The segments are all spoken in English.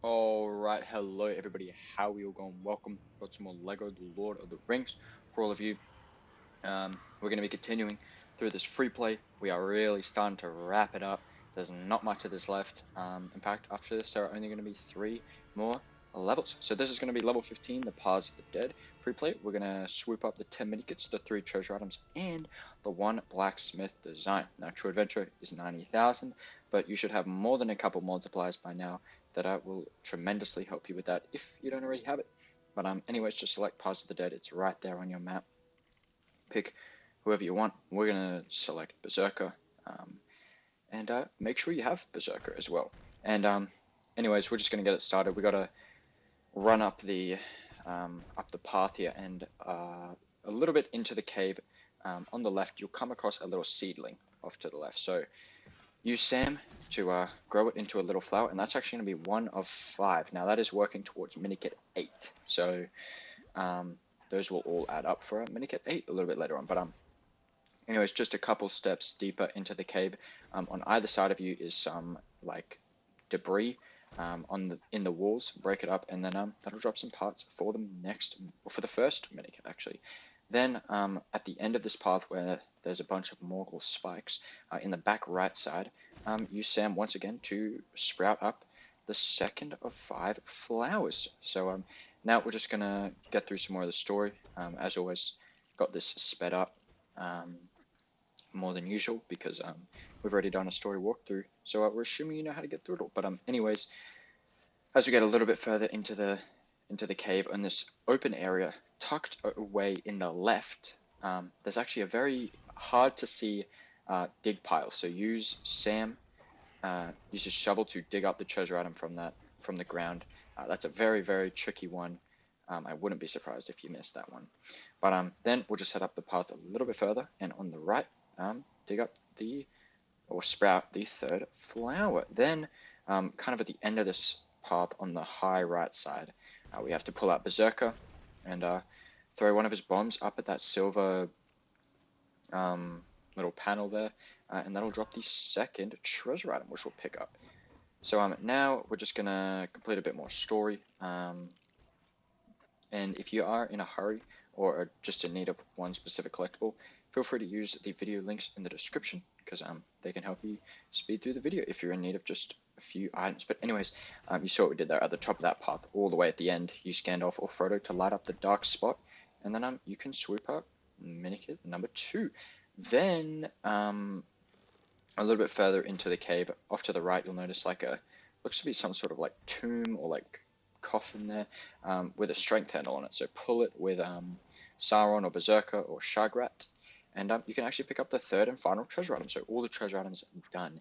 Alright, hello everybody, how are you all going? Welcome, got some more LEGO The Lord of the Rings for all of you. We're going to be continuing through this free play. We are really starting to wrap it up. There's not much of this left. In fact, after this, there are only going to be 3 more levels. So this is going to be level 15, the Paths of the Dead free play. We're going to swoop up the 10 minikits, the 3 treasure items, and the 1 blacksmith design. Now, true adventure is 90,000, but you should have more than a couple multipliers by now that will tremendously help you with that if you don't already have it. But anyways, just select Paths of the Dead. It's right there on your map. Pick whoever you want. We're going to select Berserker, and make sure you have Berserker as well. And anyways, we're just going to get it started. We got to run up the path here, and a little bit into the cave. On the left, you'll come across a little seedling off to the left. So use Sam to grow it into a little flower, and that's actually going to be 1 of 5. Now that is working towards Minikit 8. So those will all add up for a Minikit 8 a little bit later on. But anyways, just a couple steps deeper into the cave. On either side of you is some like debris in the walls. Break it up, and then that'll drop some parts for the first Minikit actually. Then at the end of this path where there's a bunch of Morgul spikes, in the back right side, use Sam once again to sprout up the second of 5 flowers. So now we're just going to get through some more of the story. As always, got this sped up more than usual because we've already done a story walkthrough. So we're assuming you know how to get through it all. But anyways, as we get a little bit further into the cave, in this open area tucked away in the left, there's actually a very hard to see dig pile. So use Sam, use his shovel to dig up the treasure item from the ground. That's a very, very tricky one. I wouldn't be surprised if you missed that one. But then we'll just head up the path a little bit further, and on the right, dig up or sprout the 3rd flower. Then, kind of at the end of this path on the high right side, we have to pull out Berserker and throw one of his bombs up at that silver little panel there, and that'll drop the 2nd treasure item, which we'll pick up. So now we're just gonna complete a bit more story, and if you are in a hurry or are just in need of one specific collectible, feel free to use the video links in the description, because they can help you speed through the video if you're in need of just a few items. But anyways, you saw what we did there at the top of that path. All the way at the end, use Gandalf or Frodo to light up the dark spot, and then you can swoop up Minikit number 2. Then a little bit further into the cave, off to the right, you'll notice looks to be some sort of like tomb or like coffin there, with a strength handle on it. So pull it with Sauron or Berserker or Shagrat, and you can actually pick up the 3rd and final treasure item. So all the treasure items are done.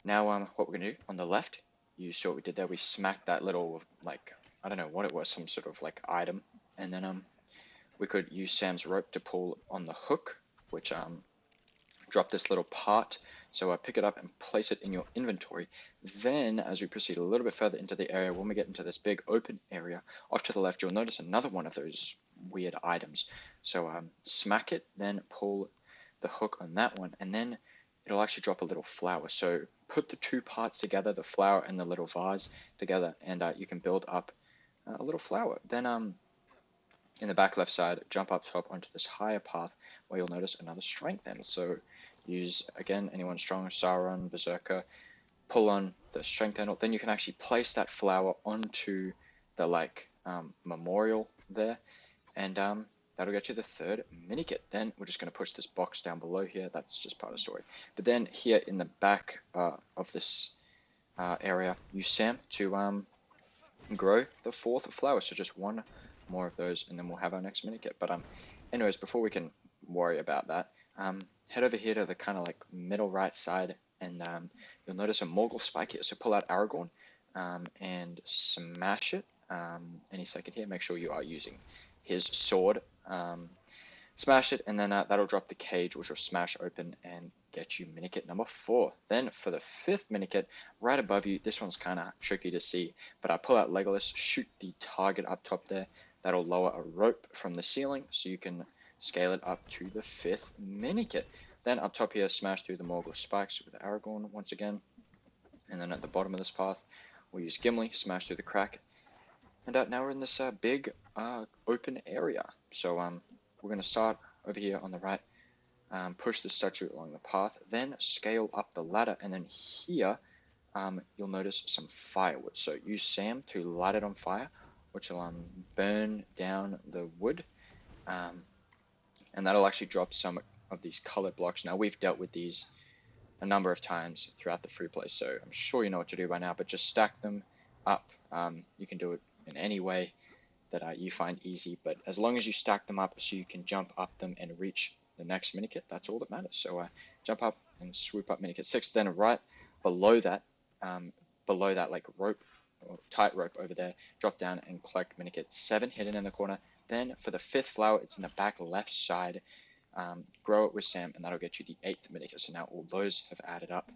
Now what we're gonna do on the left, you saw what we did there. We smacked that little, like, I don't know what it was, some sort of like item, and then we could use Sam's rope to pull on the hook, which drop this little part. So pick it up and place it in your inventory. Then, as we proceed a little bit further into the area, when we get into this big open area, off to the left, you'll notice another one of those weird items. So smack it, then pull the hook on that one, and then it'll actually drop a little flower. So put the 2 parts together, the flower and the little vase together, and you can build up a little flower. Then in the back left side, jump up top onto this higher path where you'll notice another strength handle. So use, again, anyone strong, Sauron, Berserker, pull on the strength handle. Then you can actually place that flower onto the memorial there, and that'll get you the 3rd Minikit. Then we're just going to push this box down below here. That's just part of the story. But then here in the back of this area, use Sam to grow the 4th flower. So just 1 more of those, and then we'll have our next Minikit. But anyways, before we can worry about that, head over here to the kind of like middle right side, and you'll notice a Morgul spike here. So pull out Aragorn and smash it any second here. Make sure you are using his sword. Smash it, and then that'll drop the cage, which will smash open and get you Minikit number 4. Then for the 5th Minikit, right above you, this one's kind of tricky to see, but I pull out Legolas, shoot the target up top there. That'll lower a rope from the ceiling, so you can scale it up to the 5th Minikit. Then up top here, smash through the Morgul spikes with Aragorn once again. And then at the bottom of this path, we'll use Gimli, smash through the crack, and now we're in this big open area. So we're going to start over here on the right, push the statue along the path, then scale up the ladder, and then here you'll notice some firewood. So use Sam to light it on fire, which will burn down the wood, and that'll actually drop some of these colored blocks. Now we've dealt with these a number of times throughout the free play, so I'm sure you know what to do by now, but just stack them up. You can do it in any way that you find easy, but as long as you stack them up so you can jump up them and reach the next minikit, that's all that matters. So jump up and swoop up minikit 6, then right below that like rope or tight rope over there, drop down and collect minikit 7 hidden in the corner. Then for the 5th flower, it's in the back left side. Grow it with Sam, and that'll get you the 8th minikit. So now all those have added up.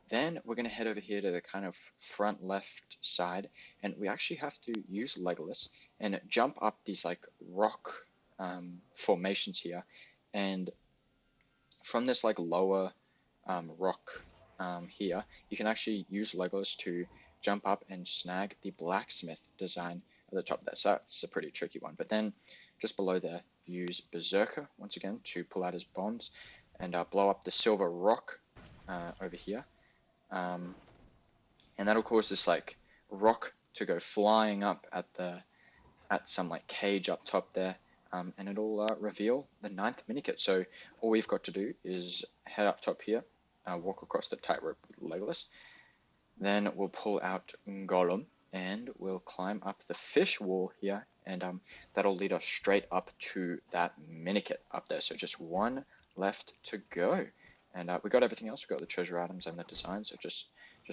Then we're going to head over here to the kind of front left side, and we actually have to use Legolas and jump up these like rock formations here. And from this like lower rock here, you can actually use Legolas to jump up and snag the Blacksmith Design at the top there. So that's a pretty tricky one. But then just below there, use Berserker once again to pull out his bombs and blow up the silver rock over here. And that'll cause this like rock to go flying up at some like cage up top there, and it'll reveal the 9th minikit. So all we've got to do is head up top here, walk across the tightrope with Legolas, then we'll pull out Gollum and we'll climb up the fish wall here, and that'll lead us straight up to that minikit up there. So just one left to go. And we got everything else. We got the treasure items and the design. So just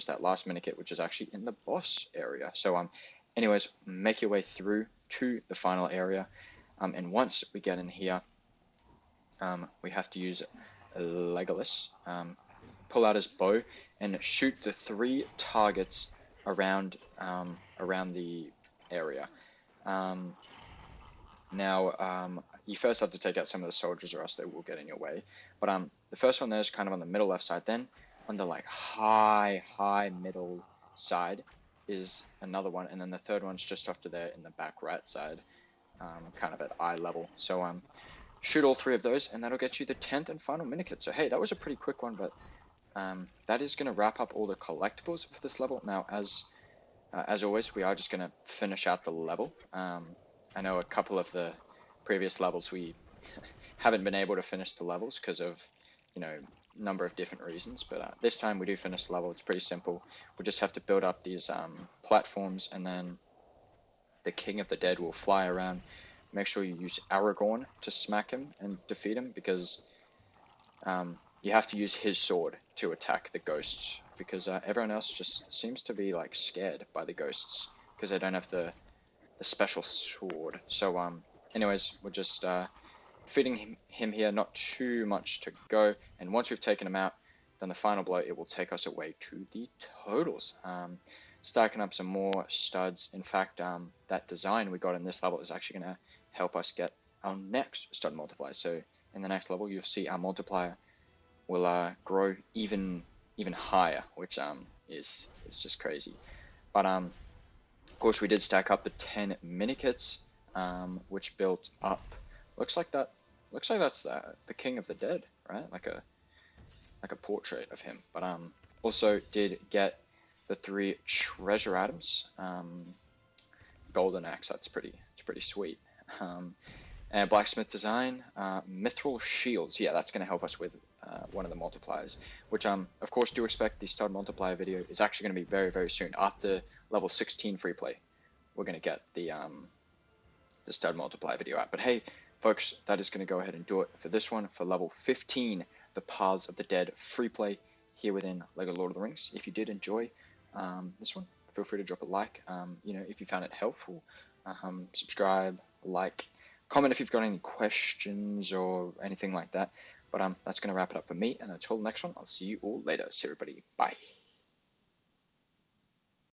that last minikit, which is actually in the boss area. So anyways, make your way through to the final area. And once we get in here, we have to use Legolas, pull out his bow and shoot the 3 targets around the area. Now, you first have to take out some of the soldiers, or else they will get in your way. But the first one there is kind of on the middle left side. Then on the like high middle side is another one, and then the third one's just off to there in the back right side, kind of at eye level. So shoot all 3 of those, and that'll get you the 10th and final minikit. So hey, that was a pretty quick one, but that is going to wrap up all the collectibles for this level. Now, as always, we are just going to finish out the level. I know a couple of the previous levels we haven't been able to finish the levels because of, number of different reasons, but this time we do finish the level. It's pretty simple. We just have to build up these platforms, and then the King of the Dead will fly around. Make sure you use Aragorn to smack him and defeat him, because you have to use his sword to attack the ghosts, because everyone else just seems to be like scared by the ghosts because they don't have the special sword. So anyways, we're just defeating him here, not too much to go, and once we've taken him out, then the final blow, it will take us away to the totals. Stacking up some more studs. In fact, that design we got in this level is actually going to help us get our next stud multiplier. So in the next level, you'll see our multiplier will grow even higher, which is just crazy. But of course, we did stack up the 10 minikits, which built up. Looks like that's the King of the Dead, right? Like a portrait of him. But also did get the 3 treasure items. Golden axe, it's pretty sweet. And Blacksmith Design, Mithril Shields. Yeah, that's going to help us with one of the multipliers, which of course do expect the stud multiplier video is actually going to be very, very soon. After level 16 free play, we're going to get the stud multiplier video out. But hey, folks, that is going to go ahead and do it for this one, for level 15, the Paths of the Dead free play here within LEGO Lord of the Rings. If you did enjoy this one, feel free to drop a like. If you found it helpful, subscribe, like, comment if you've got any questions or anything like that. But that's going to wrap it up for me, and until the next one, I'll see you all later. See everybody. Bye.